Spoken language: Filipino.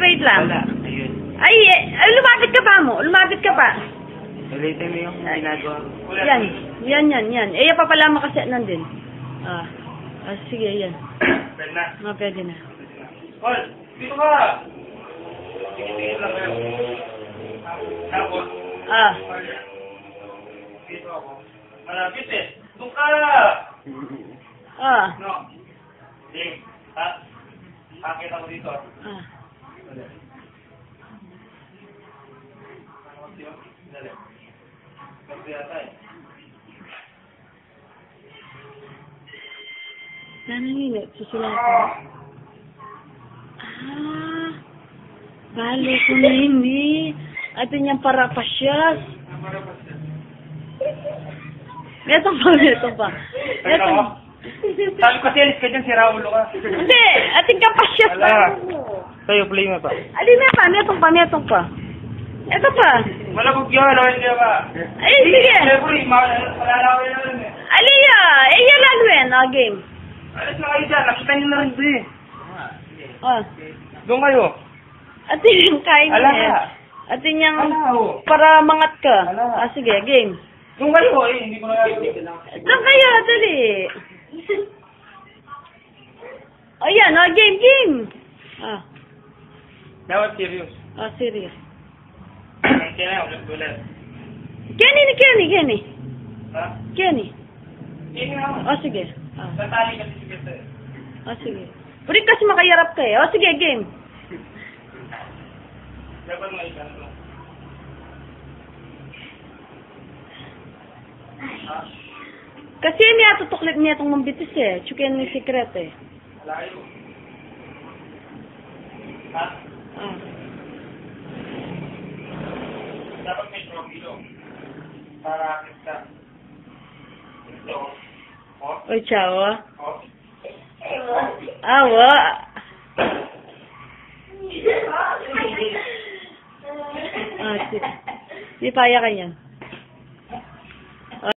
wait lang. Wala. Ayun. Ay, lumapit ka pa mo. Lumapit ka pa. Ulitin mo yung ginagawa. Yan. Eh, papalama kasi nandun. Sige, yan. Pwede na. Pwede na. Paul, dito ka! Tingin lang kayo. Tapos? Dito ako. Malapit eh. Doon ka! No. Ding. Akit ako dito. Dali. Kasi yata eh. Nananginit. Susulatan. Bale ko na hindi. Ito niyang parapasyas. Metong pa. Sabi ko alis ka dyan, sira ulo ka. Hindi, ating kapasyas. Wala. Sa'yo, play mo pa. Alin na pa, metong pa. Ito pa. Wala kong kiyo, lawin niya pa. Ay, sige. Siyempre, malalawin na rin eh. Aliya, yan lalawin, game. Alis na kayo dyan, nakita niyo na rin ba eh. Doon kayo. Atin yung kain niya. Atin yung para mangat ka. Sige, game. Doon kayo eh, hindi ko na gagawin. Doon kayo, dali. Ayan, game. Dapat serious. Serious. Kaya na, ulit. Kenny. Ha? Kenny. Hindi naman. Sige. Tatali kasi si Kete eh. Sige. Pwede kasi makayarap ka eh. Sige, game. Dapat mo ikan mo. Kasi niya tutuklit niya itong mambitis eh. Chukin ni secret eh. Malayo. Ha? Dapat may tromilo. Para kita. Ito. Oy, chawa. Oh. Awa. Di paya ka yan.